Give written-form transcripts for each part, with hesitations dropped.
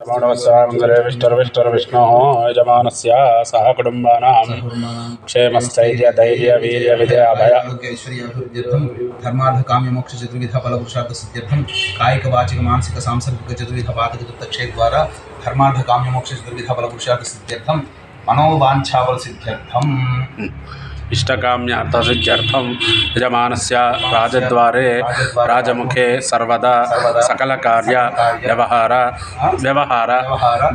नमोनमस्वामङ्गले विष्णुर्विष्णुर्विष्णोः यजमानस्य सह कुटुम्बानां क्षेमस्थैर्यधैर्यवीर्यविजयाभय आरोग्यैश्वर्याभिवृद्ध्यर्थं धर्मार्थकाम्यमोक्षचतुर्विधफलपुरुषार्थसिद्ध्यर्थं कायिकवाचिकमानसिकसांसर्गिकचतुर्विधपातकचतुर्क्षयद्वारा धर्मार्थकाम्यमोक्षचतुर्विधफलपुरुषार्थसिद्ध्यर्थं मनोवाञ्छाफलसिद्ध्यर्थं इष्टकाम्यार्थसिद्ध्यर्थं यजमानस्य राजद्वारे राजमुखे सर्वदा सकलकार्य व्यवहार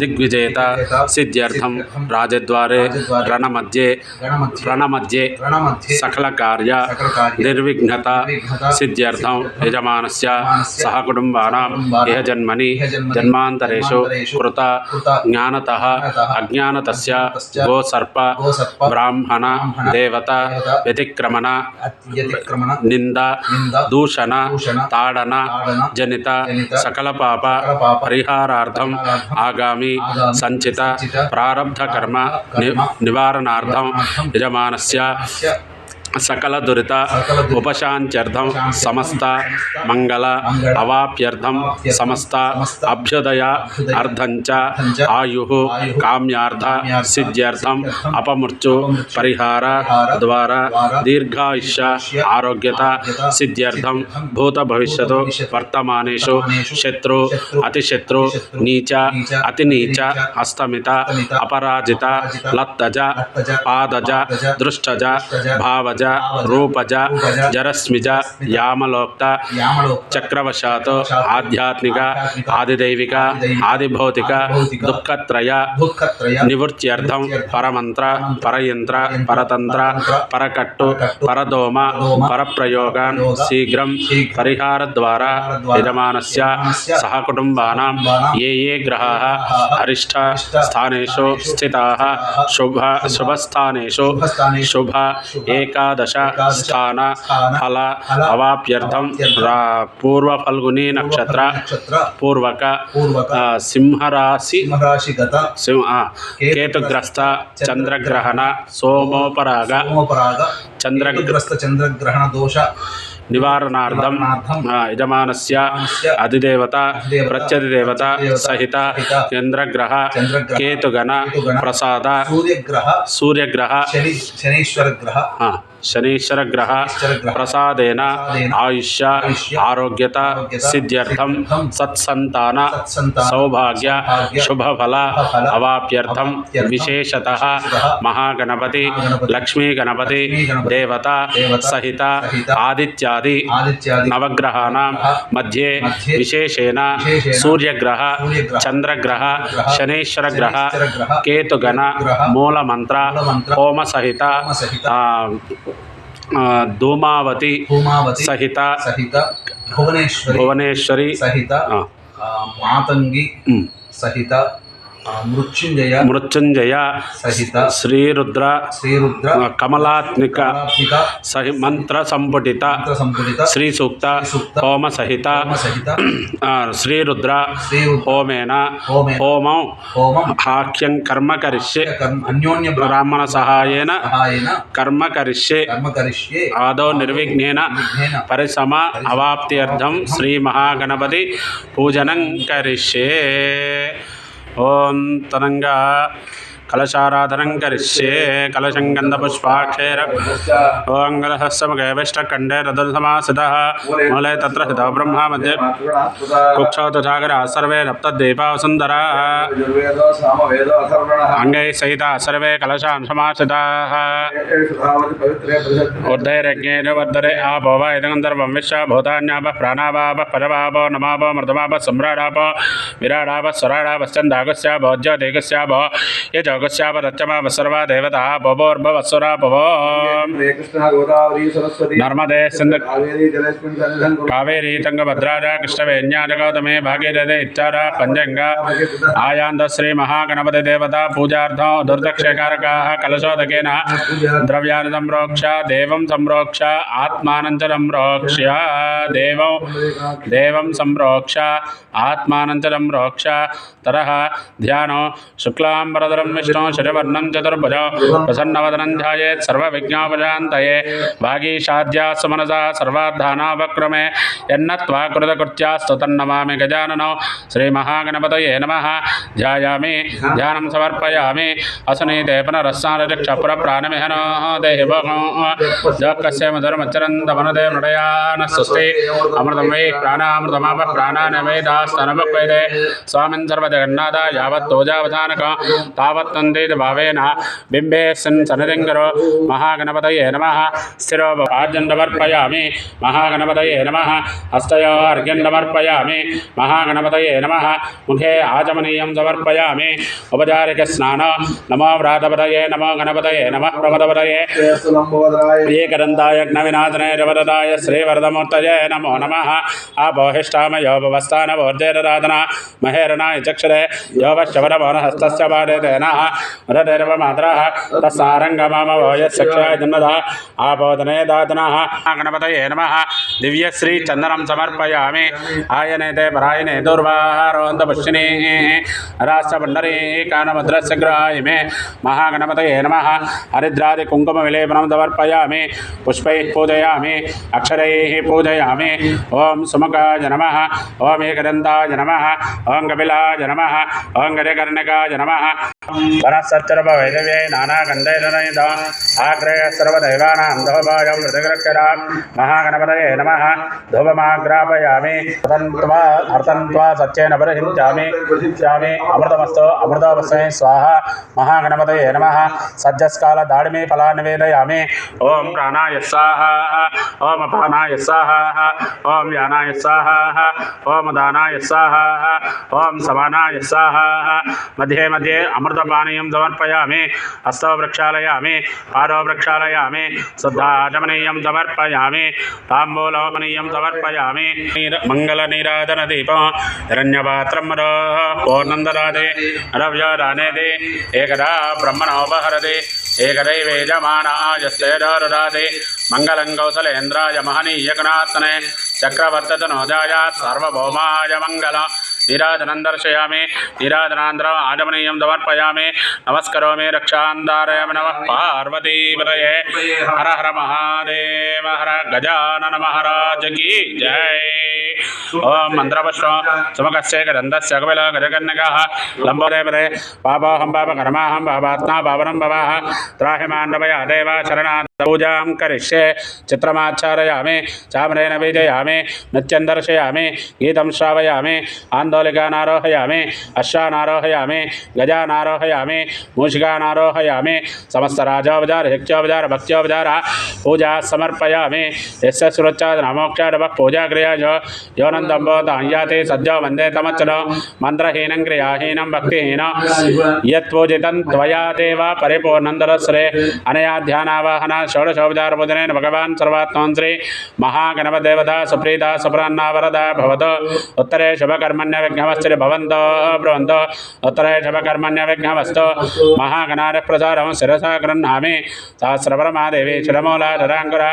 दिग्विजेत सिद्ध्यर्थं राजद्वारे रणमध्ये सकलकार्य निर्विघ्नता सिद्ध्यर्थं यजमानस्य सह कुटुम्बानां इह जन्मनि जन्मान्तरेषु कृत ज्ञानतः अज्ञानतस्य गोसर्प ब्राह्मण देवता व्यतिक्रमण निंदा दूषण ताड़न जनित सकल पाप परिहारार्थम आगामी संचित प्रारब्ध कर्म निवारणार्थम यजमानस्य सकल दुरित उपशांत्यर्थम समस्त मंगल अवाप्यर्थम समस्त अभ्युदय अर्धंच आयु काम्यार्थ सिद्ध्यर्थम अपमृत्यु परिहार द्वारा दीर्घायुष्य आरोग्यता सिद्ध्यर्थम भूत भविष्यतु वर्तमानेषु शत्रु अतिशत्रु नीच अतिनीच अस्तमित अपराजित लत्तज पादज दृष्टज भावज रूपज जरस्मिज यामलोक्ता चक्रवशात आध्यात्मिक आदिदैविक आदिभौतिक दुःखत्रय निवृत्त्यर्थं परमंत्र परयंत्र परतंत्र परकट्टु परदोम परप्रयोगान् शीघ्रं परिहार द्वारा यजमानस्य सह कुटुम्बानां ये ग्रहाः अरिष्ट स्थानेषु स्थिताः शुभस्थानेषु शुभ एकादश स्थान फल अवाप्यर्थम पूर्व फल्गुनी नक्षत्र पूर्वक सिंहराशि केतुग्रस्त चंद्रग्रहण सोमोपराग चंद्रग्रस्त चंद्रग्रहण दोष निवारणार्थम यजमानस्य अधिदेवता प्रत्यधिदेवता सहित चंद्रग्रह केतुगण प्रसाद सूर्यग्रह शनीश्वर ग्रह प्रसादेन आयुष्य आरोग्यता सिद्ध्यर्थम सत्संतान सौभाग्य शुभफल अवाप्यर्थम विशेषतः महागणपति लक्ष्मी गणपति देवता सहित आदित्यादि नवग्रहाणां मध्ये विशेषेण सूर्यग्रह चंद्रग्रह शनीश्वर ग्रह केतुगण मूलमंत्र होम सहित धूमावती सहित भुवनेश्वरी सहित मातंगी सहित मृत्युंजय सहित श्रीरुद्र कमलात्मिक सहि मंत्र संपुटित श्री सूक्त होम सहित श्रीरुद्र होमेन होम हाख्यं कर्म करिष्ये अन्योन्य ब्राह्मण सहायेन कर्म करिष्ये आदौ निर्विघ्नेन परिसम अवाप्त्यर्थं श्री महागणपति पूजनं करिष्ये। ओम तनंगा कलशाराधनं करिष्ये कलशं गन्धपुष्पाक्षेर ओं गलहस्तमगैविष्टकण्डे रदसमासितः मूले तत्र स्थितौ ब्रह्मा मध्ये कुक्षौ तुषागराः सर्वे रप्तद्वीपाः सुन्दराः अङ्गैः सहिताः सर्वे कलशां समासिताः ऊर्ध्वैर्यज्ञेन वर्धते आपो वा इदगन्धर्वं विश्वभूतान्यापः प्राणावापः पशवापो नमापो मृतमापः सम्राडापो विराडापः स्वराडापश्चन्दागस्यापो ज्योतिगस्यापो यजो गोस्यापदच्चमापः सर्वा देवताः भवोर्भवस्वरापवो नर्मदे सिन्धु कावेरी तुङ्गभद्रा कृष्णवेण्या च गौतमी भागीरथी इत्यादयः पञ्चगङ्गा आयान्त श्री महागणपति देवता पूजार्थं दुर्दक्षकारकाः कलशोदकेन द्रव्यानि संप्रोक्ष्य देवं संप्रोक्ष्य आत्मानं च संप्रोक्ष्य देवं संप्रोक्ष्य आत्मानं च संप्रोक्ष्य तरः ध्यानो शुक्लां वरदरं विष्णु शशिवर्णं चतुर्भुजं प्रसन्नवदनं ध्यायेत् सर्वविघ्नोपशान्तये वागीशाद्या सुमनसा सर्वार्थानावक्रमे यन्नत्वा कृतकृत्यास्तु तन्नमामि गजाननो श्रीमहागणपतये नमः। ध्यायामि ध्यानं समर्पयामि असनीते पुनरस्सानचक्षपुरप्राणमिहनो देहि भोगो जगस्य मधुरमच्चरन्तमनुदे मृडयानः स्वस्ति अमृतं वै प्राणामृतमापः प्राणान् वेदास्तनवक्वेदे स्वामिन् सर्वजगन्नाथ यावत्तोजावसानक तावत्तन्देति भावेन बिम्बे सन्निधिं करो। महागणपतये नमः। स्थिरो आर्जन्नमर्पयामि महागणपतये नमः। हस्तयो अर्घ्यन्नमर्पयामि महागणपतये नमः। मुखे आचमनीयं समर्पयामि औपचारिकस्नान नमो व्रातपतये नमो गणपतये नमः प्रमदपतये एकदन्ताय विनाशनाय जवरदाय श्रीवरदमूर्तये नमो नमः। आपोहिष्ठामयोपवस्थानवोर्जेराधना महेरणाय चक्षुरे योगश्चवरमोहस्तस्य पादेतेनः रतिर्वमात्रः तस्सारङ्गमामवोयश्चक्षुराय जन्मदा आपोदने दातनः। गणपतये नमः। दिव्यश्रीचन्दनं समर्पयामि आयनेते परायणे दुर्वाहारोऽन्तपुष्टिनी राष्ट्रपण्डरीकानमुद्रस्य ग्रहाय मे महागणपतये नमः। हरिद्रादिकुङ्कुमविलेपनं समर्पयामि पुष्पैः पूजयामि अक्षरैः पूजयामि। ओं सुमुखाय नमः। ओं एकदन्ताय नमः। ओं कपिलाय नमः। ओं गजकर्णकाय नमः। वनस्सर्ववैदव्यै नानागन्धैर्नयित आग्रय सर्वदैवानां धूपायं प्रतिगृह्यता महागणपतये नमः। धूपमाग्रापयामि अर्तन्त्वा सत्येन परिहिञ्चामि अमृतमस्तु अमृतोपस्मै स्वाहा महागणपतये नमः। सज्जस्काल दाडिमे फलान् निवेदयामि। ओं प्राणाय स्वाहा ओं अपानाय स्वाहा ओं व्यानाय स्वाहा ओं दानाय स्वाहा ओं समानाय स्वाहा। मध्ये मध्ये अमृतपानीयं समर्पयामि। हस्तो प्रक्षालयामि पादो प्रक्षालयामि शुद्धाचमनीयं समर्पयामि ताम्बूलमनीयं समर्पयामि। मङ्गलनीराजनदीपं हिरण्यपात्रं पूर्णन्ददाति रव्यदानेति एकदा ब्रह्मणोपहरति एकदैवेजमानाय स्तेदरुदाति मङ्गलं कौसलेन्द्राय महनीयगणात्मने चक्रवर्ततनोजाय सार्वभौमाय मङ्गलम्। नीराजनं दर्शयामि नीराजनान्तरम् आचमनीयं समर्पयामि नमस्करोमि रक्षान्धारयामि नमः पार्वतीपतये हर हर महादेव हर गजानन महाराज की जय। ओं मन्त्रपुष्पं सुमुखस्य गन्धस्य कपिल गजकर्णकः लम्बोदयपदे पापोऽहं पापकर्माहं पापात्मा पावनं भवः त्राहि मां रमया देव शरणात् पूजां करिष्ये। चित्रमाच्छादयामि चामरेण बीजयामि नृत्यं दर्शयामि गीतं श्रावयामि आन्दोलिकानारोहयामि अश्वानारोहयामि गजानारोहयामि मूषिकानारोहयामि समस्तराजोपचार यज्ञोपचार भक्त्योपचार पूजा समर्पयामि। यस्य सुरक्षादनामोक्षादवः पूजाक्रिया योनन्दम्बोताञ्जाते सज्जो वन्दे तमच्चनो मन्त्रहीनं क्रियाहीनं भक्तिहीनं यत्पूजितं त्वया देव परिपूर्णन्दरस्रे अनया ध्यानावाहना षोडशोपचारपूजनेन भगवान् सर्वात्मन् श्री महागणपतिदेवता सुप्रीता सुप्रसन्ना वरदा भवतु। उत्तरे शुभकर्मण्यविघ्नमस्तु भवन्तो ब्रुवन्तो उत्तरे शुभकर्मण्यविघ्नमस्तु। महागणारः प्रसादं शिरसा गृह्णामि सहस्रपरमादेवी शिरमूलाधराङ्कुरा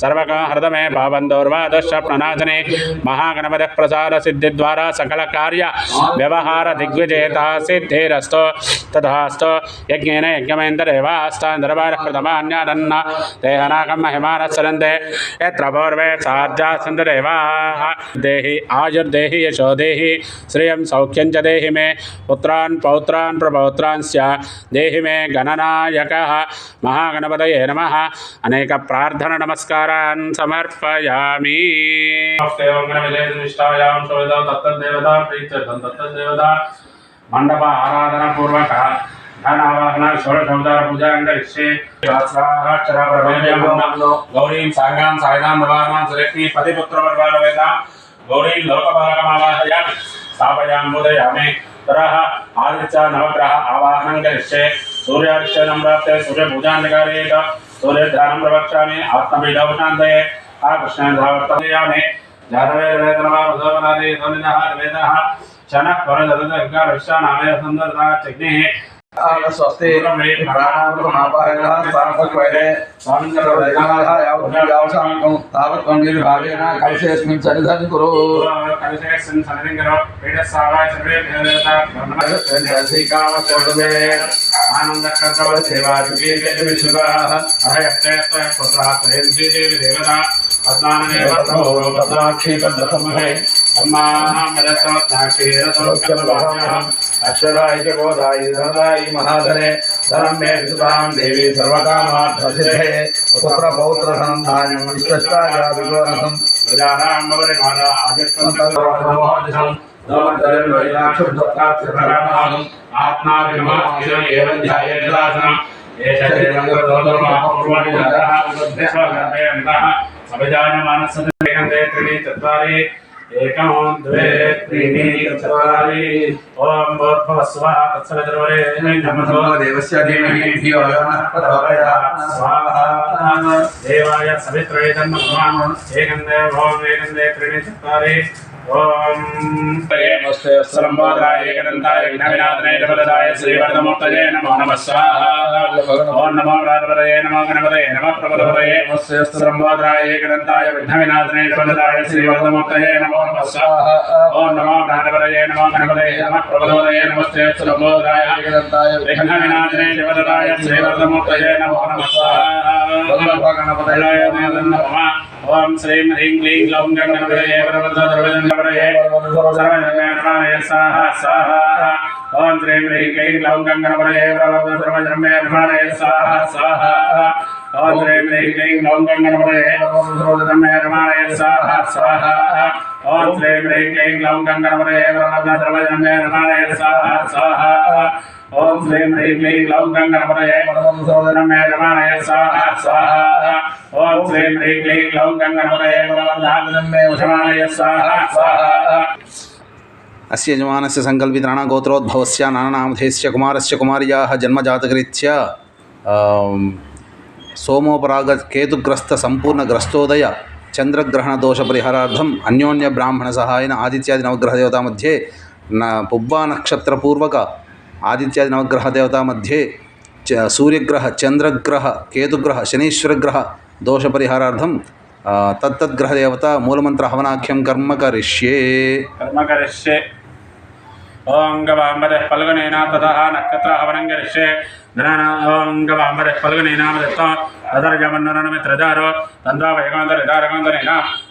सर्वकहृदमे पावन्दोर्वादश्च प्रणाशने महागणपतिः प्रसाद सिद्धिद्वारा सकलकार्य व्यवहार दिग्विजेता सिद्धिरस्तु तथास्तु। यज्ञेन यज्ञमेन्द्रदेवास्तान्द्रवारः प्रथमान्यादन्न देहनाकं महिमानः सरन्ते यत्र पूर्वे सार्जा सन्तु देवाः। देहि आयुर्देहि यशो देहि श्रियं सौख्यं च देहि मे पुत्रान् पौत्रान् प्रपौत्रांश्च देहि मे गणनायकः। महागणपतये नमः। अनेक प्रार्थना नमस्कारान् समर्पयामि। मंडप आराधना पूर्वक धनावाहन षोडशोपचार पूजा करिष्ये। गौरीं सांगां सायदां नवाहनां सुलक्ष्मी पतिपुत्रवर्वालवेदां गौरीं लोकपालकमावाहयामि स्थापयामि बोधयामि। तरः आदित्य नवग्रह आवाहनं करिष्ये। सूर्यार्चनं प्राप्ते सूर्यपूजान्निकारेत सूर्यध्यानं प्रवक्ष्यामि आत्मबीजोपशान्तये कृष्णेन धावर्तयामि। जानवेदनवामधोवनादि सोनिनः वेदः शनः परजदग्गारविश्वानामय सुन्दरता चग्निः स्वस्ति प्राणामृतमापायणः सामपक्वैरे स्वामिन्द्रवैनाः यावत्यावसामकं तावत् गम्भीरभावेन कलशेऽस्मिन् सन्निधानं कुरु कलशेऽस्मिन् सन्निधिं करो पीठस्थावाय सर्वे देवता आनन्दकर्तव सेवा चुकीर्ते विश्वः अहयस्ते पुत्रः स्वयंसी देवी देवता अक्षराय च बोधाय धनदाय महाधने धनं मे सुतां देवी सर्वकामार्थसिद्धे पुत्र पौत्र धनं धान्यं विश्वस्ताय विगोरसं प्रजानां मवरिमाना आदिष्टं आत्माभिमानम् एवं ध्यायेदासनम् अभिजानमानसन्ते त्रीणि चत्वारि एकं द्वे त्रीणि चत्वारि ओम भूर्भुवस्वः तत्सवितुर्वरेण्यं नमो देवस्य धीमहि धियो यो नः प्रचोदयात् स्वाहा देवाय सवित्रे तन्नमः एकं देवो त्रीणि चत्वारि ओम नमस्ते सर्वोदराय एकदन्ताय विघ्नविनाशनाय जगदाय श्रीवरदमूर्तये नमो नमः स्वाहा ओम नमो राजवरये नमो गणपतये नमः प्रभुवरये नमस्ते सर्वोदराय एकदन्ताय विघ्नविनाशनाय जगदाय श्रीवरदमूर्तये नमो नमः स्वाहा ओम नमो राजवरये नमो गणपतये नमः प्रभुवरये नमस्ते सर्वोदराय एकदन्ताय विघ्नविनाशनाय जगदाय श्रीवरदमूर्तये नमो नमः स्वाहा ओम गणपतये नमः ओम श्रीं ह्रीं क्लीं ग्लौं गणपतये सर्वधर्मये सर्वधर्मये स्वाहा स्वाहा ओम श्रीं ह्रीं क्लीं ग्लौं गणपतये सर्वधर्मये स्वाहा स्वाहा ओम श्रीं ह्रीं क्लीं ग्लौं गणपतये सर्वधर्मये स्वाहा स्वाहा ओम श्रीं ह्रीं क्लीं ग्लौं गणपतये सर्वधर्मये स्वाहा स्वाहा ओम श्रीं ह्रीं क्लीं ग्लौं गणपतये सर्वधर्मये स्वाहा स्वाहा ओम श्रीं ह्रीं क्लीं ग्लौं गणपतये सर्वधर्मये स्वाहा स्वाहा अस्य यजमानस्य संकल्पितराणगोत्रोद्भवस्य नानानामधेयस्य कुमारस्य कुमार्याः जन्मजातकरीत्या सोमोपरागकेतुग्रस्तसम्पूर्णग्रस्तोदय चन्द्रग्रहणदोषपरिहारार्थम् अन्योन्यब्राह्मणसहायेन आदित्यादिनवग्रहदेवता मध्ये पुब्बानक्षत्रपूर्वक आदित्यादिनवग्रहदेवता मध्ये सूर्यग्रह चन्द्रग्रह केतुग्रह शनीश्वरग्रह दोषपरिहारार्थं तत्तद्ग्रहदेवता मूलमंत्र हवनाख्यं कर्म करिष्ये ओं गवांबदे फल्गुनेना ततः नक्षत्र हवनं करिष्ये ओं गवांबदे फल्गुनेना दत्ता तदर्जमन्नरनमित्रजारो तन्वा वैगान्तरिदारगान्तरेण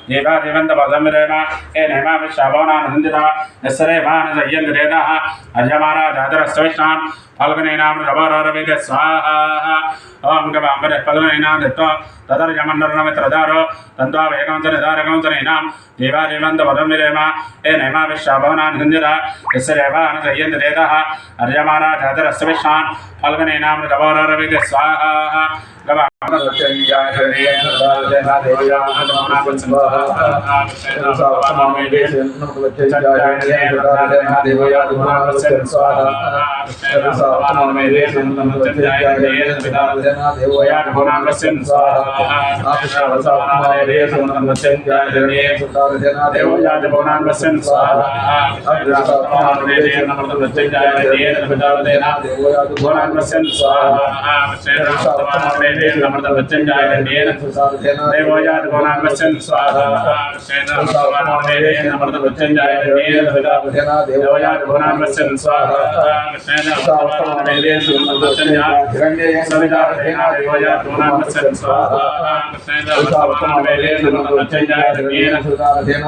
देवादेवन्तपदमिरेण ए नेमा विश्वाभवनानन्दिता निस्सरेवानसय्यन्दिरेणः अर्यमारा जातरस्तविष्णान् फल्गुनेनामृतवाररविदे स्वाहा ओं गवांबदे फल्गुनेना दत्ता तदर्जमन्नरनमित्रजारो तन्वा वैगान्तरिदारगान्तरेण देवादेवन्तपदमिरेण ए नेमा विश्वाभवनानन्दिता निस्सरेवानसय्यन्दिरेणः अर्यमारा जातरस्तविष्णान् फल्गुनेनामृतवाररविदे स्वाहा देवोयाद गोनामस्यन् स्वाहा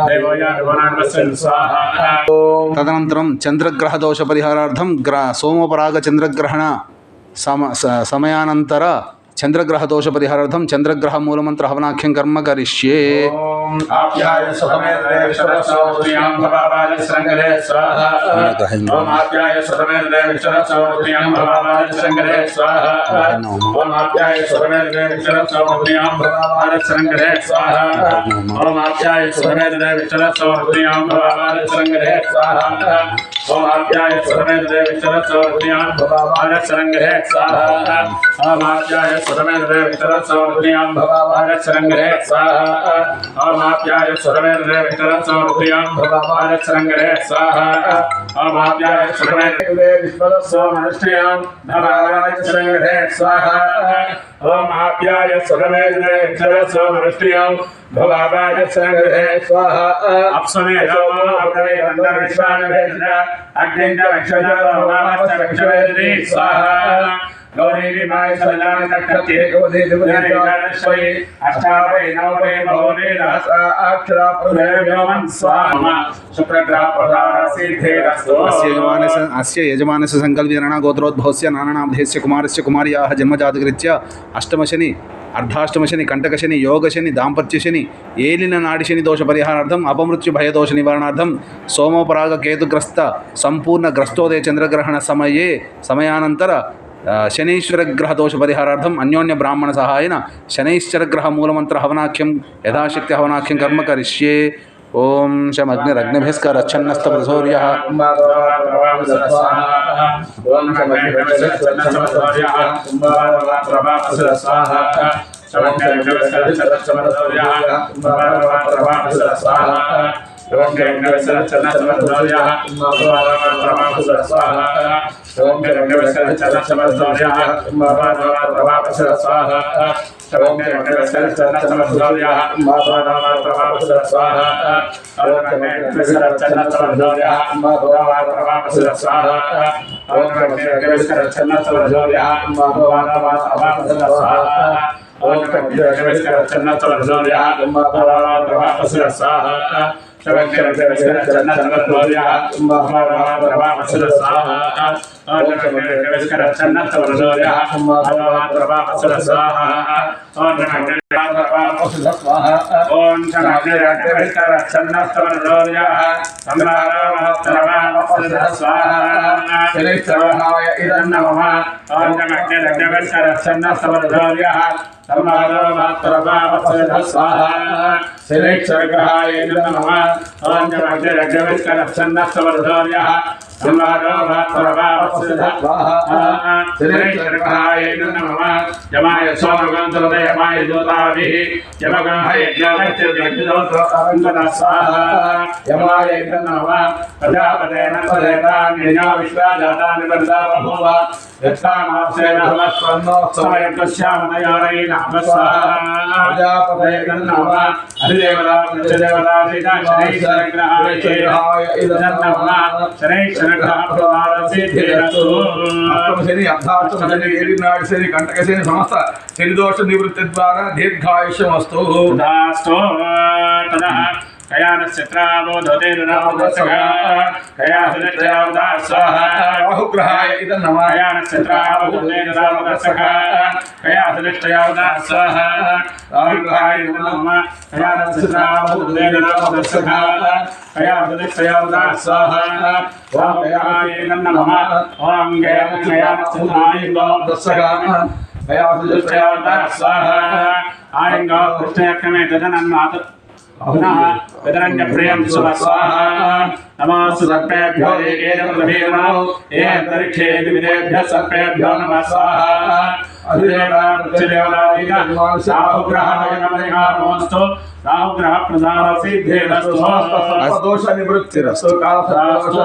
देवोयाद गोनामस्यन् स्वाहा तदनन्तरं चन्द्रग्रहदोषपरिहारार्थं सोमपरागचन्द्रग्रहण समयानन्तर चन्द्रग्रहदोषपरिहारार्थं चन्द्रग्रहमूलमन्त्र हवनाख्यं कर्म करिष्ये आप्याय सुखमेर्देवेश्वरस्वस्त्रियां भवावाजसङ्गरे स्वाहा ओम आप्याय सुखमेर्देवेश्वरस्वस्त्रियां भवावाजसङ्गरे स्वाहा ओम आप्याय सुखमेर्देवेश्वरस्वस्त्रियां भवावाजसङ्गरे स्वाहा ओम आप्याय सुखमेर्देवेश्वरस्वस्त्रियां भवावाजसङ्गरे स्वाहा ओम आप्याय सुखमेर्देवेश्वरस्वस्त्रियां भवावाजसङ्गरे स्वाहा ओम आप्याय सुरमेन्द्रे वितरत्समर्पयां भवाभागच्छरङ्गरे स्वाहा अमाप्याय सुरमेन्द्रे वितरत्समर्पयां भवाभागच्छरङ्गरे स्वाहा अमाप्याय सुरमेन्द्रे विश्वदस्समनुष्ठयां भवाभागच्छरङ्गरे स्वाहा अमाप्याय सुरमेन्द्रे वितरत्समनुष्ठयां भवाभागच्छरङ्गरे स्वाहा अप्समे नमो अग्ने विश्वानवेद्य अग्निञ्च वक्षजा भवाभगच्छरङ्गरे स्वाहा गौरी माय सलाम नक्षत्रे गौरी अष्टावै नवै भवने दश अक्षरा प्रभवन् स्वाहा शुक्रग्रह प्रधान सिद्धेरस्तु अस्य यजमानस्य संकल्पितरणा गोत्रोद्भवस्य नानानामधेयस्य कुमारस्य कुमार्याः जन्मजातकृत्य अष्टमशनि अर्धाष्टमशनि कंटकशनि योगशनि दाम्पत्यशनि ఏలిన నాడి శని దోష పరిహారార్థం అపమృత్యు భయదోష నివారణార్థం సోమోపరాగ కేతుగ్రస్త సంపూర్ణ గ్రస్తోదయ చంద్రగ్రహణ సమయానంతర శనైశ్వర గ్రహ దోష పరిహారార్థం అన్యోన్య బ్రాహ్మణ సహాయన శనైశ్వర గ్రహ మూలమంత్ర హవనాఖ్యం యథాశక్తి హవనాఖ్యం కర్మ కరిష్యే ఓం శమగ్నిరగ్నిభిస్కరచ్చన్నస్తప్రసూర్యః శని కంటకశని సమస్త శని దోష నివృత్తి ద్వారా దీర్ఘాయుష్యమస్తు. రాహుగ్రహాయ ఇదం నమః पुनः वितरण्य प्रियं स्वाहा नमोस्तु सर्पेभ्यो एकेनमधीर्णो ये अंतरिक्षे विदेभ्यः सर्पेभ्यो नमः स्वाहा अधिदेवता प्रत्यदेवता राहुग्रहाय नमः नमोस्तु राहुग्रह प्रधान सिद्धेरस्तु दोष निवृत्तिरस्तु कालसर्पदोष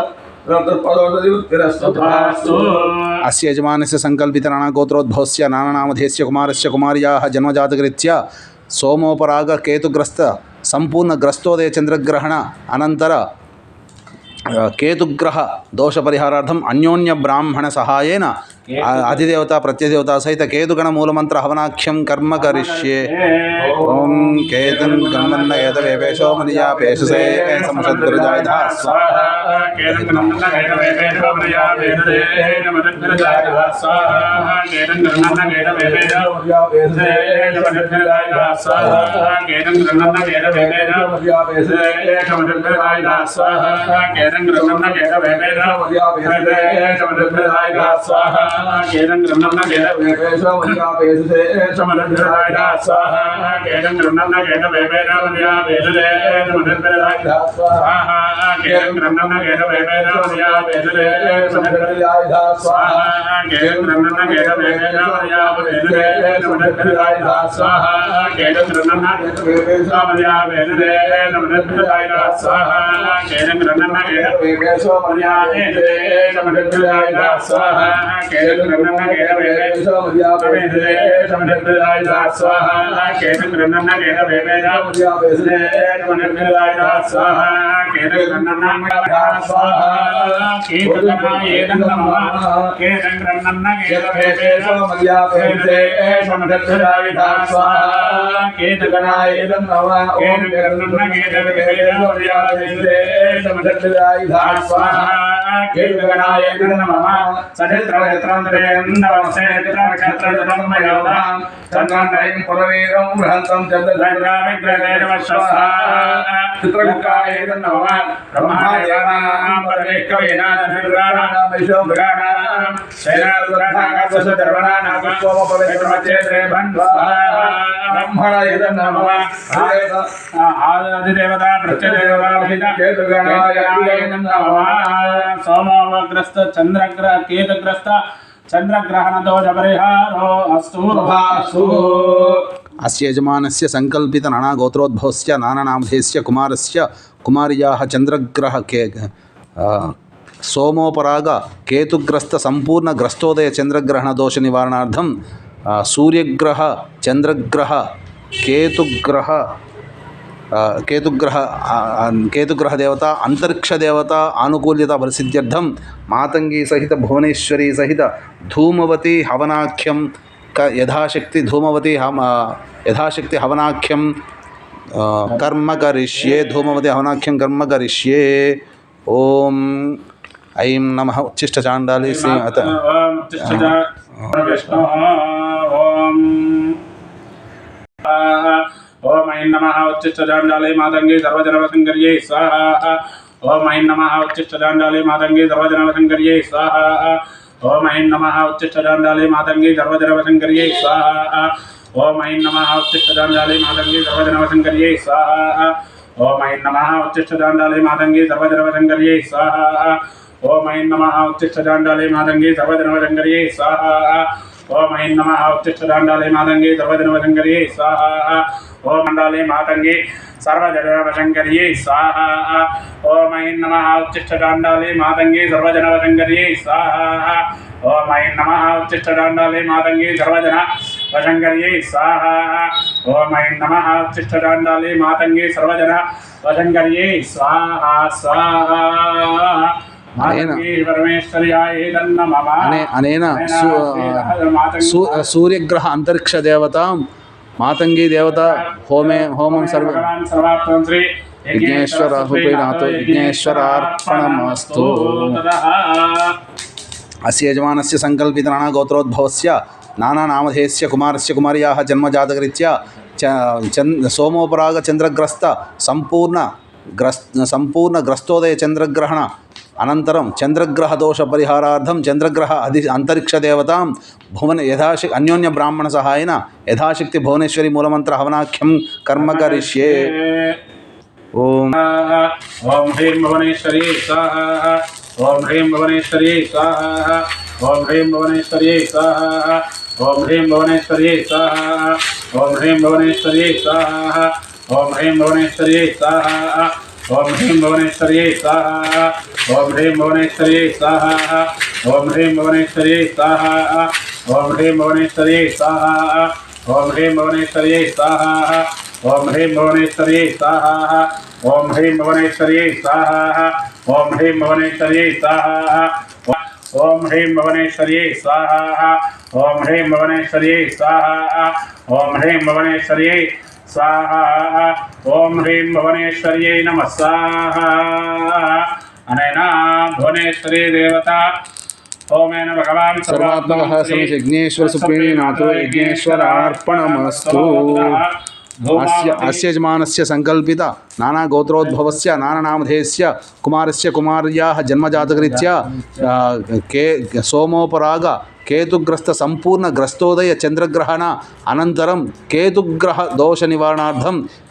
अस्य यजमानस्य संकल्पितराणा गोत्रोद्भवस्य नानानामधेयस्य कुमारस्य कुमार्याः जन्मजातकृत्य सोमोपराग केतुग्रस्त संपूर्ण ग्रस्तोदय चंद्रग्रहण अनंतर केतुग्रह दोष परिहारार्थम अन्योन्य ब्राह्मण सहायेन अधिदेवता प्रत्यदेवता सहित केतुगण मूलमंत्र हवनाख्यं कर्म करिष्ये. ओम केतुं गणन्न एतवेवेशो मनिया पेशसे समसद्गुरुजाय स्वाहा केतुं गणन्न एतवेवेशो मनिया पेशसे समसद्गुरुजाय स्वाहा केतुं गणन्न एतवेवेशो मनिया पेशसे समसद्गुरुजाय स्वाहा केतुं गणन्न एतवेवेशो मनिया पेशसे समसद्गुरुजाय स्वाहा केतुं गणन्न एतवेवेशो मनिया पेशसे समसद्गुरुजाय स्वाहा केरं ग्रहणं केर वेवेशो मनिया पेशसे समलग्राय स्वाहा केरं ग्रहणं केर वेवेशो मनिया पेशसे समलग्राय स्वाहा केरं ग्रहणं सोमोग्रस्त चंद्रग्रह केतुग्रस्त चंद्रग्रहण दोष परिहारो अस्तु अस्य यजमानस्य संकल्पित नाना गोत्रोद्भवस्य नाना नामधेयस्य कुमारस्य कुमार्याः चंद्रग्रह के सोमोपराग केतुग्रस्त संपूर्ण ग्रस्तोदय चंद्रग्रहण दोष निवारणार्थं सूर्यग्रह चंद्रग्रह केतुग्रह देवता अंतरिक्ष देवता आनुकूल्यता प्रसिद्ध्यर्थं मातंगी सहित भुवनेश्वरी सहित धूमवती हवनाख्यं यथाशक्ति धूमवती यथाशक्ति हवनाख्यं कर्म करिष्ये धूमवती हवनाख्यं कर्म करिष्ये ओम ऐं नमः उच्छिष्ट चांडाली से ओम ऐं नमः उच्छिष्ट चांडाली मातंगी सर्वजनवशंकर्यै स्वाहा ओम ऐं नमः उच्छिष्ट चांडाली मातंगी सर्वजनवशंकर्यै स्वाहा ओम ऐं नमः उच्छिष्ट चांडाली मातंगी सर्वजनवशंकर्यै स्वाहा ओम ऐं नमः उच्छिष्ट चांडाली मातंगी सर्वजनवशंकर्यै स्वाहा ओम ऐं नमः उच्छिष्ट चांडाली मातंगी सर्वजनवशंकर्यै स्वाहा ओम ऐं नमः उच्छिष्ट चांडाली मातंगी सर्वजनवशंकर्यै स्वाहा ओम ऐं नमः उच्छिष्ट चांडाली मातंगी सर्वजनवशंकर्यै स्वाहा ओम मंडाली मातंगी सर्वजनवशंकर्यै स्वाहा ओम ऐं नमः उच्छिष्ट चांडाली मातंगी सर्वजनवशंकर्यै स्वाहा ओम ऐं नमः उच्छिष्ट चांडाली मातंगी सर्वजनवशंकर्यै स्वाहा ओम ऐं नमः उच्छिष्ट चांडाली मातंगी सर्वजनवशंकर्यै स्वाहा स्वाहा अनेन सूर्यग्रह अंतरिक्ष देवतां मातंगी देवता होमं सर्व विघ्नेश्वर विघ्नेश्वरार्पणमस्तु अस्य यजमानस्य संकल्पित नाना गोत्रोद्भवस्य नाना नामधेयस्य कुमारस्य कुमार्याः जन्मजातकरीत्या सोमोपराग चंद्रग्रस्त संपूर्ण ग्रस्तोदय चंद्रग्रहण अनन्तरं चंद्रग्रह दोष परिहारार्थं चंद्रग्रह अंतरिक्ष देवतां भुवन यथाशक्ति अन्योन्य ब्राह्मण सहायेन यथाशक्ति भुवनेश्वरी मूलमंत्र हवनाख्यं कर्म करिष्ये ओम ओम ह्रीं भुवनेश्वरी स्वाहा ओम ह्रीं भुवनेश्वरी स्वाहा ओम ह्रीं भुवनेश्वरी स्वाहा ओम ह्रीं भुवनेश्वरी स्वाहा ओम ह्रीं भुवनेश्वरी स्वाहा ओम ह्रीं भुवनेश्वरी स्वाहा ओम ह्रीं भुवनेश्वरी स्वाहा ओम ह्रीं भुवनेश्वरी स्वाहा ओम ह्रीं भुवनेश्वरी स्वाहा ओम ह्रीं भुवनेश्वरी स्वाहा ओम ह्रीं भुवनेश्वरी स्वाहा ओम ह्रीं भुवनेश्वरी स्वाहा ओम ह्रीं भुवनेश्वरी स्वाहा ओम ह्रीं भुवनेश्वरी स्वाहा ओम ह्रीं भुवनेश्वरी स्वाहा ओम ह्रीं भुवनेश्वरी स्वाहा ओम ह्रीं भुवनेश्वरी स्वाहा ओम ह्रीं भुवनेश्वर्यै नमः स्वाहा अनेन भुवनेश्वरी देवता ओमेन भगवान् सर्वात्मकः विघ्नेश्वर सुप्रीणातो विघ्नेश्वरार्पणमस्तु अस्य यजमानस्य संकल्पित नाना गोत्रोद्भवस्य नाना नामधेयस्य कुमारस्य कुमार्याः जन्मजातकरीत्या सोमोपराग केतुग्रस्त संपूर्ण ग्रस्तोदय चंद्रग्रहण अनन्तरं केतुग्रह दोष निवारणार्थं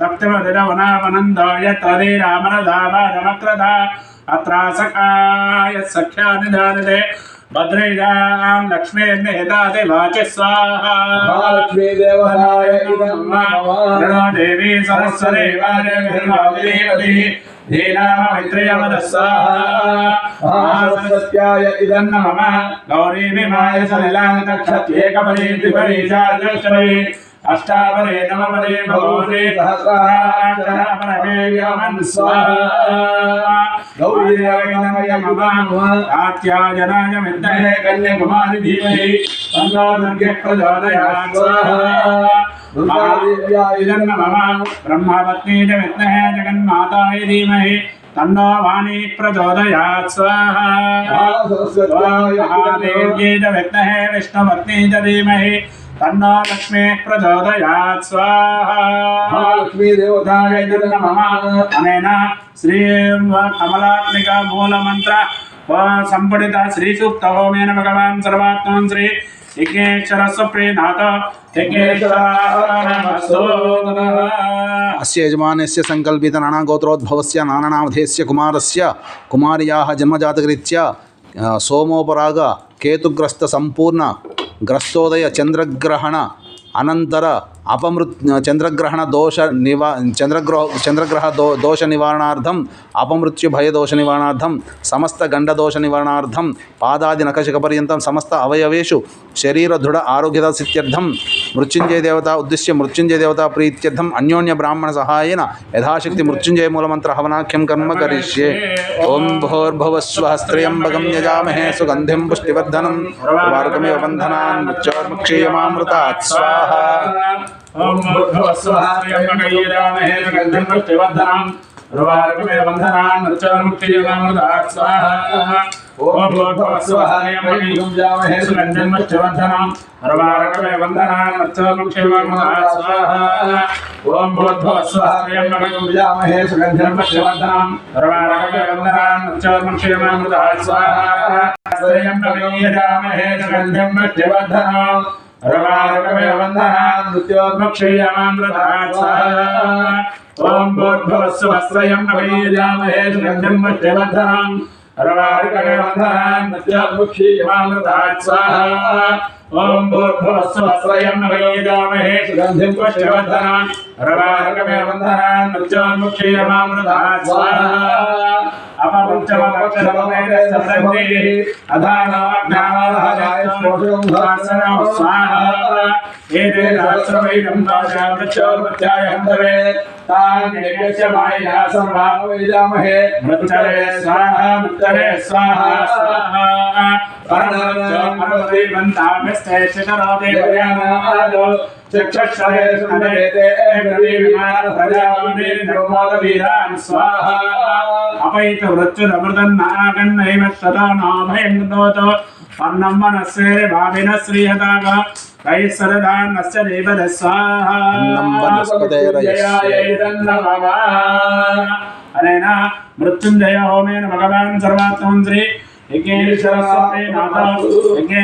सप्तमदिनवनावनन्दो यत्तदीरामरदावारमक्रदा अत्रासकाय सख्यानिदानदे भद्रैजां लक्ष्मीर्नेदाति वाचि स्वाहा महालक्ष्मी देवताय इदं नमो देवी सरस्वती वादेवी धीनामैत्रेयवदः स्वाहा महासरस्वत्याय इदं नमः गौरी विमाय सलिलान्तक्षत्येकपरीतिपरीशादर्शने अष्टापरे नवपरे भगवते सहस्राक्षरापरमेयमन् स्वाहा गौरी देवै नमः कात्यायनाय विद्महे कन्याकुमारी धीमहि तन्नो दुर्गे प्रचोदयात् स्वाहा इदं नमः ब्रह्मपत्नी च विद्महे जगन्माताय धीमहि तन्नो वाणी प्रचोदयात् स्वाहा महादेव्यै च विद्महे विष्णुपत्नी च धीमहि तन्नो लक्ष्मी प्रचोदयात् स्वाहा महालक्ष्मी देवताय इदं नमः अनेन श्रीं कमलात्मिका मूलमन्त्र संपठित श्री सूक्त होमेन भगवान् सर्वात्मन् श्री यज्ञेश्वर सुप्रीनाथ यज्ञेश्वरास्तु अस्य यजमानस्य संकल्पित नानागोत्रोद्भवस्य नानानामधेयस्य कुमारस्य कुमार्याः जन्मजातकरीत्या सोमोपराग केतुग्रस्त संपूर्ण ग्रस्तोदय चंद्रग्रहण अनंतर अपमृत चंद्रग्रहण दोष चंद्रग्रह दोष निवारणार्थम अपमृत्यु भय दोष निवारणार्थम समस्त गंड दोष निवारणार्थम पादादि नखशिख पर्यंतं समस्त अवयवेषु शरीर दृढ़ आरोग्यता सिद्ध्यर्थम मृत्युंजय देवता उद्देश्य मृत्युंजय देवता प्रीत्यर्थम अन्योन्य ब्राह्मण सहायेन यथाशक्ति मृत्युंजय मूलमंत्र हवनाख्यं कर्म करिष्ये ओं भूर्भुवस्वः स्त्र्यंबकं यजामहे सुगंधिं पुष्टिवर्धनं वारुकमेव बन्धनान् मृत्योर्मुक्षीयमामृतात् स्वाहा ओम भूर्भुवस्वः स्त्र्यंबकं सुगंधिं पुष्टिवर्धनं वारुकमेव बन्धनान् मृत्योर्मुक्षीयमामृतात् स्वाहा ओम भूर्भुवस्वः स्त्र्यंबकं सुगंधिं पुष्टिवर्धनं वारुकमेव बन्धनान् मृत्योर्मुक्षीयमामृतात् स्वाहा ओम भूर्भुवस्वः स्त्र्यंबकं सुगंधिं पुष्टिवर्धनं वारुकमेव बन्धनान् मृत्योर्मुक्षीयमामृतात् स्वाहा स्त्र्यंबकं यजामहे सुगंधिं पुष्टिवर्धनं रवारकमेव बन्धनान् मृत्योर्मुक्षीयमामृतात् स्वाहा ओम भूर्भुवस्वः स्त्र्यंबकं यजामहे सुगंधिं पुष्टिवर्धनं रवारकमेव बन्धनान् मृत्योर्मुक्षीयमामृतात् स्वाहा ओम भूर्भुवस्वः स्त्र्यंबकं यजामहे सुगंधिं पुष्टिवर्धनं रवारकमेव बन्धनान् मृत्योर्मुक्षीयमामृतात् स्वाहा अपमुच्चमक्षरमेतस्संदे अधानाज्ञानाय स्पोषं स्वाहा एते सहस्रवैनं दाशामृत्योर्मृत्याय हन्तवे तान् यज्ञस्य मायया सर्वावैजामहे मृत्तरे स्वाहा स्वाहा परमर्चमर्वदे बन्तामिस्ते शिखरादे भयानादो चक्षक्षरे सुनदेते विमानसजावने निर्मोदवीरान् स्वाहा अपैत वृत्युरमृतन्नागन्नैव सदा नाभयं नोतो अन्नं मनस्से भाविनः श्रीहताग कैः सरदान्नस्य देवदः स्वाहा अन्नं वनस्पतयरयस्ये अनेन मृत्युञ्जय होमेन भगवान् सर्वात्मन् श्री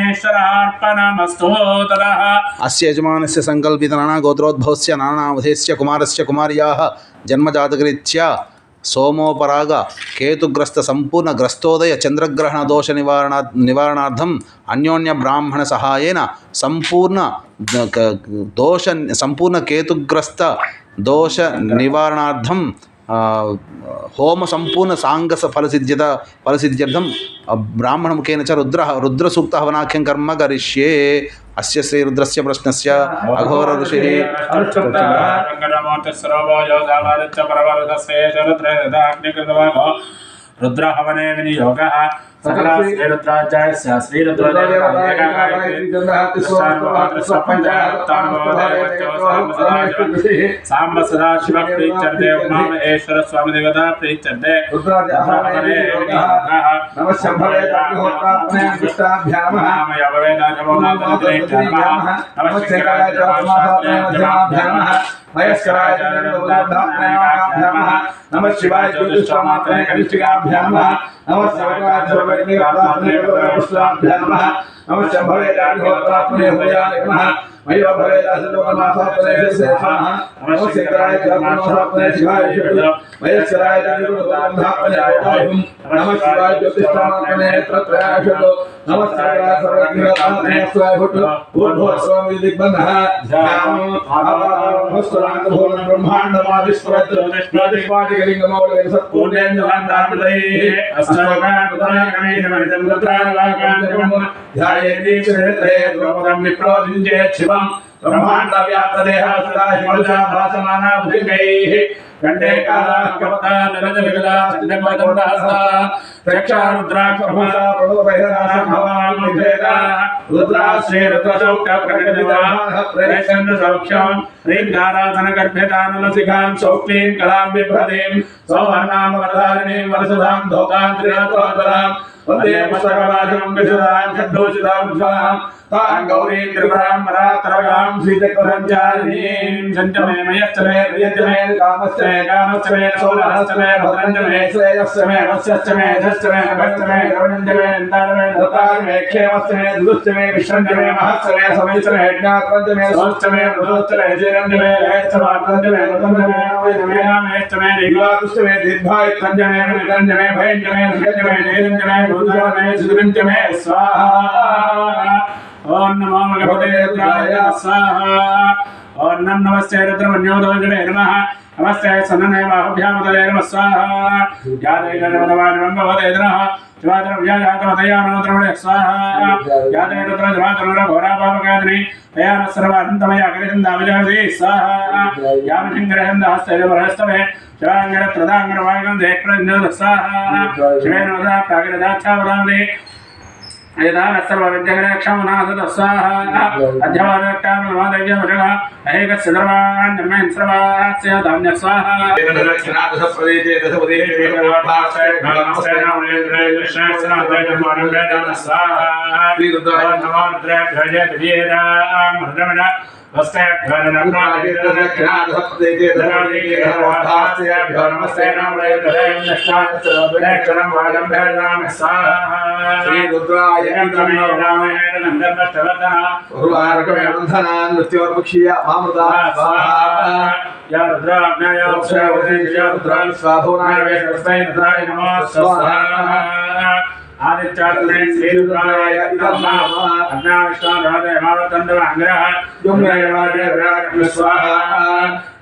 यज्ञेश्वरार्पणमस्तु ततः अस्य यजमानस्य संकल्पित नानागोत्रोद्भवस्य नानावधेयस्य कुमारस्य कुमार्याः जन्मजातकरीत्या सोमोपराग केतुग्रस्त संपूर्ण ग्रस्तोदय चंद्रग्रहण दोष निवारणार्थम अन्योन्य ब्राह्मण सहायेन संपूर्ण केतुग्रस्त दोष निवारणार्थम होम संपूर्ण सांगस फलसिद्ध्यर्थम ब्राह्मण मुखेन च रुद्रसूक्त हवनाख्यं कर्म करिष्ये अस्य श्री रुद्रस्य प्रश्नस्य अघोर ऋषिः रुद्र हवने विनियोगः सकला श्रीरुद्राध्याय सांब सदाशिव प्रीत्यर्थे उमा महेश्वर स्वामी देवता प्रीत्यर्थे नमः शिवाय ज्योतिषमात्रे कनिष्ठिकाभ्यां नमः नमः नमस्य भवेदाग्निहोत्रात्मने भयाय नमः मयो भवेदासलोकनाथात्मने शेषाः नमस्य कराय कर्मनाथात्मने शिवाय शिवयो मयस्कराय निर्गुणनाथात्मने ओटायुं नमः शिवाय ज्योतिष्ठात्मने नेत्रत्रयाशतो नमः शिवाय सर्वज्ञात्मने स्वायभुतो ऊर्ध्वस्वामी दिग्बन्धः ध्यानम् आवाहनमस्तरान्तभूलं ब्रह्माण्डमादिस्वरत् ज्योतिष्पाटिकलिङ्गमौलिं सत्पूर्णेन्द्रकान्तात्मदैः अष्टोकान्तरागणेशमनितं रुद्रानुवाकान्तकं ध्यायेति चरित्रे द्रौपदं विप्रोदिञ्चेत् शिवं ब्रह्माण्डव्याप्तदेहः सदा शिवजा भासमाना भुजङ्गैः कंडे काला कपता नरजविगला चंद्रमदंडासा रक्षा रुद्राक्षमसा प्रणोभयरासा भवान् मुझेदा रुद्राश्री रुद्रशौक्य प्रकटिता प्रेषण सौख्यं ह्रींकाराधन गर्भेतानलसिकां सौक्लीं कलां बिभ्रतीं सौवर्णां वरदारिणीं वरसुधां धौतां त्रिनेत्रोत्तरां वन्दे पुस्तकवाचं विशुदां षड्भूषितां स्वाहां तां गौरीं त्रिपुरां परात्तरगां श्रीचक्रसञ्चारिणीं सञ्चमे मयश्चमे प्रियञ्चमे कामश्चमे कामश्चमे सौरहश्चमे भद्रञ्चमे श्रेयश्चमे वस्यश्चमे यशश्चमे भगश्चमे गरुडञ्चमे नन्दारमे दत्तारमे क्षेमश्चमे दुदुश्चमे विश्वञ्चमे महश्चमे समेश्चमे यज्ञात्मञ्चमे सोश्चमे मृदोश्चमे जीरञ्चमे लयश्चमात्मञ्चमे मृतञ्चमे अवैधमे नामेश्चमे दिग्वातुश्चमे दीर्घायुक्तञ्चमे मृगञ्चमे भयञ्चमे नृगञ्चमे नीरञ्चमे भूतञ्चमे सुदृञ्चमे स्वाहा ओम नमो भगवते रुद्राय स्वाहा ओम नमस्ते रुद्रमन्योदोजने नमः नमस्ते सनने बाहुभ्यामुदले नमः स्वाहा यादेकनवदवानं भवते नमः शिवाद्रव्याजातवदयानोद्रवणे स्वाहा यादे रुद्रजवातनुरघोरापापकादिनी तयान सर्वान्तमया गृहन्दाविजासि स्वाहा यामहिन्द्रहन्दहस्तैरवरस्तमे शिवाङ्गरत्रदाङ्गरवागन्धे प्रज्ञोद स्वाहा शिवेनोदा प्रागिरदाच्छावदामदे यदानस्तर्वविद्यगणक्षमनासद स्वाहा अध्यवादक्तामनवादव्यमजगः अहेकस्य सर्वान् नमेन् सर्वास्य धान्य स्वाहा दक्षिणादशप्रदेशे दशपदे वेदवाभाषे नमस्ते नामनेन्द्रे कृष्णस्नातयमानं वेदान स्वाहा श्रीरुद्राय नमो रुद्राभ्यजे दिव्येदां हृदमन नमस्ते दक्षिणादशप्रदेशे दशपदे नमस्ते नामनेन्द्रे कृष्णस्नातयमानं वेदान स्वाहा श्रीरुद्राय नृत्योर्मुक्षीय मामृता स्वाहा या रुद्राज्ञाय रुद्राय स्वाभुवनाय वैष्णवाय नमः स्वाहा आदित्यात्मने श्रीरुद्राय अग्नाविष्णाराधे मारुतन्दव अंग्रह जुम्नयवादे विराट स्वाहा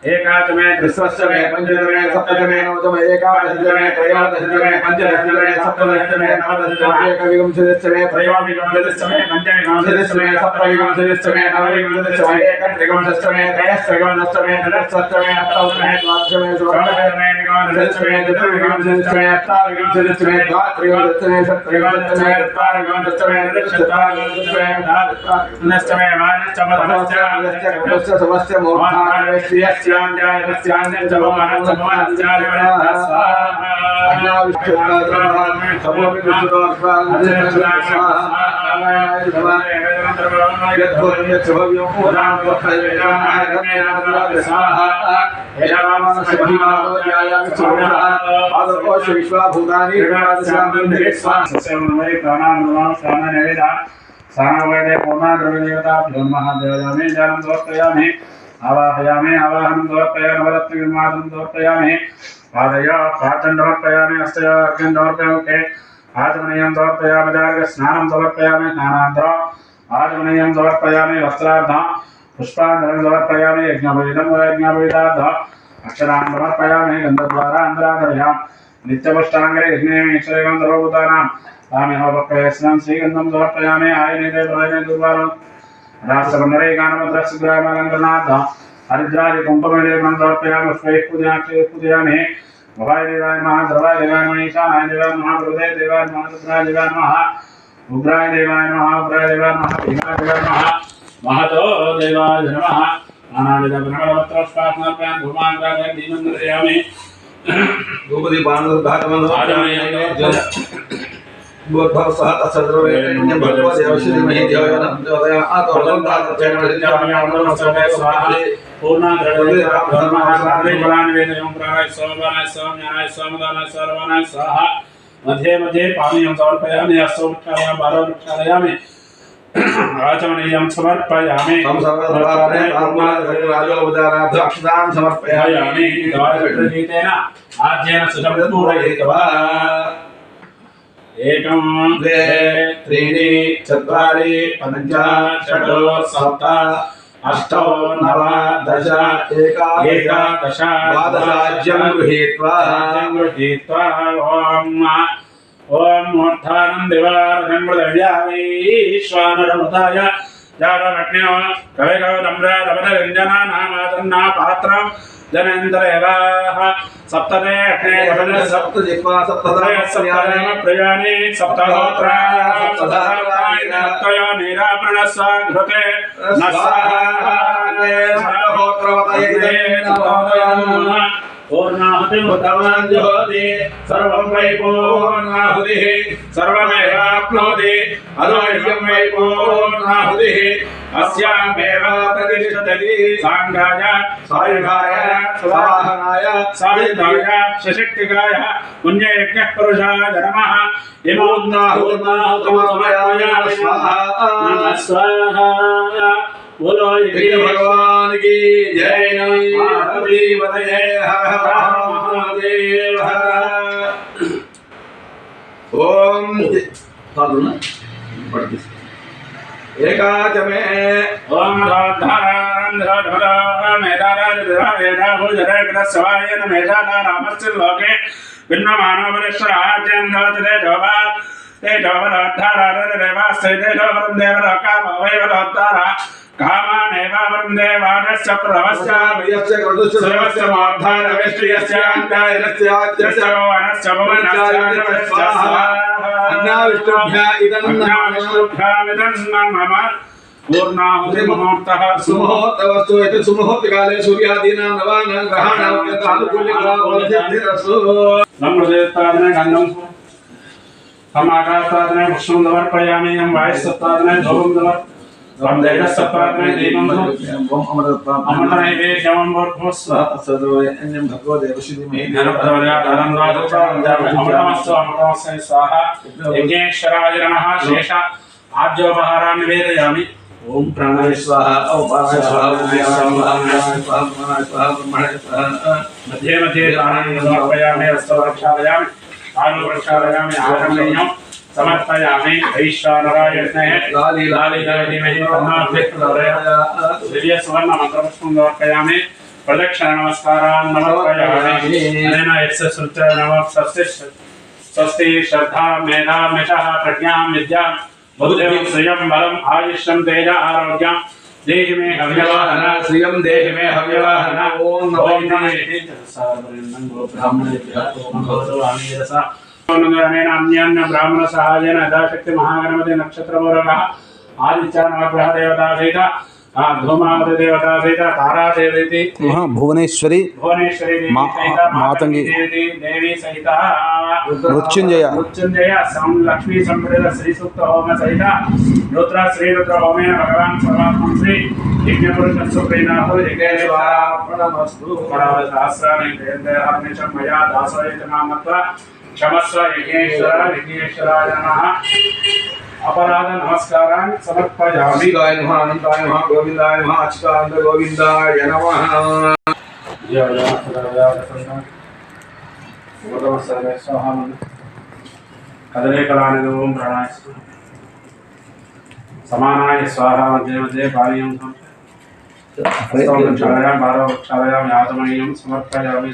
एकादशमे त्रिस्रश्चमे पंचदशमे सप्तदशमे नवदशमे एकादशमे त्रयोदशमे पंचदशमे सप्तदशमे नवदशमे एकविंशतिदशमे त्रयोविंशतिदशमे पंचविंशतिदशमे सप्तविंशतिदशमे नवविंशतिदशमे एकत्रिंशतिदशमे त्रयस्त्रिंशतिदशमे चतुर्दशमे अष्टादशमे द्वादशमे षोडशमे एकादशमे चतुर्विंशतिदशमे अष्टाविंशतिदशमे द्वात्रिंशतिदशमे षट्त्रिंशतिदशमे चत्वारिंशतिदशमे षट्चत्वारिंशतिदशमे अष्टादशमे वानश्चमदश्च समस्य मोहावेश्यस्य विश्वाभूतानि सानवैदे पूर्णाद्रव्यदेवताभ्यो महादेवयामि जलं समर्पयामि आवाहयामि आवाहनं समर्पयामि नवरत्ननिर्माणं समर्पयामि पादय पादं समर्पयामि हस्तय अर्घ्यं समर्पयामि आचमनीयं समर्पयामि दार्घ्यस्नानं समर्पयामि स्नानान्तर आचमनीयं समर्पयामि वस्त्रार्धं पुष्पाञ्जलिं समर्पयामि यज्ञोपवीतं यज्ञोपवीतार्धं अक्षरान् समर्पयामि गन्धद्वारा अन्तराधर्यां नित्यपुष्टाङ्गरे यज्ञेश्वरेवं सर्वभूतानां तामेहोपक्वयस्नां श्रीगन्धं समर्पयामि आयनेते प्रयने दुर्वारं राष्ट्रबन्धरे गानमद्रस्ग्रामालङ्करणार्थ हरिद्रादि कुम्भमेले समर्पयामि पुष्पैः पूजयामि भवाय देवाय नमः सर्वाय देवाय नमः ईशानाय देवाय नमः प्रभुदे देवाय नमः रुद्राय देवाय नमः उग्राय देवाय नमः उग्राय देवाय नमः भीमाय देवाय नमः महतो देवाय नमः नानाविधप्रणवस्त्रास्पात्मर्पयामि धूमाङ्गाय दीपन्दर्शयामि भूर्भुवः स्वः तत्सर्ववेदं भगवो देवश्री महि देवयानं देवया आत्मवन्दनाचरणं स्वाहा पूर्णाद्रव्ये धर्महासादिफलानिवेदनं प्राणाय सोमवानाय सोमज्ञानाय सोमदानाय सर्वानाय स्वाहा मध्ये मध्ये पानीयं समर्पयामि हस्तौ प्रक्षालयामि पादौ प्रक्षालयामि आचमनीयं समर्पयामि संसर्वद्वारे राजोपचारार्थ अक्षतां समर्पयामि द्वारघटरीतेन आद्येन सुखं पूरयित्वा एकं द्वे त्रीणि चत्वारि पञ्च षट् सप्त अष्टौ नव दश एकादश द्वादशाज्यं गृहीत्वा ओम मूर्धानं दिवारं प्रदव्यावीश्वानरमुदाय जातमग्न्यो कविकवदम्रादपदव्यञ्जना नामादन्ना पात्रं जनेन्द्रयवाः सप्तमे अग्ने सप्तजिह्वा सप्तदयः प्रयाणे सप्तहोत्रा सप्तधारायणत्वयो निरापणस्व घृते न पूर्णाहुतिमुत्तमाञ्जोति सर्वं वै पूर्णाहुतिः सर्वमेवाप्नोति अदोह्यं वै पूर्णाहुतिः अस्यामेव प्रतिष्ठति साङ्गाय सायुधाय स्वाहनाय सायुधाय सशक्तिकाय पुण्ययज्ञः पुरुषाय नमः इमोन्नाहुर्नाहुतमसमयाय स्वाहा नमः स्वाहा बोलो भगवान की जय महादेव जय हर महादेव ओम एकाच में ओम राधाराम राधाराम मेधाराजराभुजरग्रस्वायन मेधारामस्य लोके भिन्नमानवरेश्वराज्यं नवते दोबात् ते दोबराधारारेवास्ते ते दोबरदेवरकामवैवरोत्तारा कामानेवावृन्दे वानस्य प्रभस्य यस्य क्रतुस्य सर्वस्य मार्धारवेष्ट्यस्य अन्तायस्य वनस्य भुवनस्य अन्नाविष्णुभ्या इदं नमः पूर्णाहुतिमुहूर्तः सुमुहूर्तवस्तु इति सुमुहूर्तकाले सूर्यादीनां नवानां ग्रहाणां अनुकूल्यतावसिद्धिरस्तु नम्रदेवतादने गन्धं हम आकाशतादने पुष्पं समर्पयामि हम वायुसत्तादने धूपं समर्पयामि ब्रह्मदेवसत्तादने दीपं अमृतनैवेद्यं भूर्भुवस्सुः तत्सर्वैन्यं भगवदेवश्रीमहि अमृतमस्तु स्वाहा यज्ञेश्वराय नमः शेष आद्योपहारान् निवेदयामि ओम प्राणाय स्वाहा औपानाय स्वाहा स्वाहा स्वाहा मध्ये मध्ये दानानि समर्पयामि हस्तप्रक्षालयामि पादप्रक्षालयामि आचमनीयं समर्पयामि वैश्वानरायज्ञः लालीलालीमहि तन्नाभिप्रदोदयात् दिव्य सुवर्ण मंत्रपुष्पं समर्पयामि प्रदक्षिण नमस्कारान् समर्पयामि अनेन यस्य सुच नमः स्वस्ति श्रद्धा मेधा मेषः प्रज्ञां विद्यां बहुदेवं श्रियं बलम् आयुष्यं तेज आरोग्यं देहि मे हव्यवाहन श्रियं देहि मे हव्यवाहन ओम नमः अनेन अन्यान्य ब्राह्मण सहायेन यथाशक्ति महागणपति नक्षत्रपूर्वकः आदित्य नवग्रह देवता सहित धूमावती देवता सहित तारा देवी भुवनेश्वरी भुवनेश्वरी देवी सहित मातंगी देवी सहित मृत्युंजय लक्ष्मी संप्रद श्री सूक्त होम सहित रुद्र श्री रुद्र होमेन भगवान् सर्वात्मं श्री यज्ञपुरुष सुप्रीनाथो यज्ञेश्वरार्पणमस्तु सहस्राणि हर्निशं मया दासोयतनामत्वा क्षमस्व यज्ञेश्वराय नमः अपराध नमस्कारान् समर्पयामि शिवाय नमः अनंताय नमः गोविंदाय नमः अच्युतानंद गोविंदाय नमः जय जय कदले कलानि ओम प्राणाय समानाय स्वाहा मध्ये मध्ये पानीयं प्रक्षालयामि बालवृक्षालयामि आचमनीयं समर्पयामि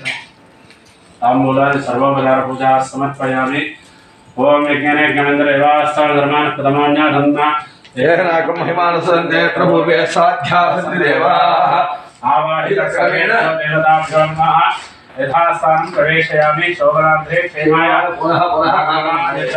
ताम्बूलानि सर्वोपचारपूजा समर्पयामि ओम यज्ञने यज्ञमेन्द्र एवास्तान धर्मान् प्रथमान्या धन्ना येनाकं महिमानसन्ते प्रभुवे साध्यासन्ति देवाः आवाहितक्रमेण देवताभ्यो नमः यथास्थानं प्रवेशयामि शोभनार्थे क्षेमाय पुनः कामाय च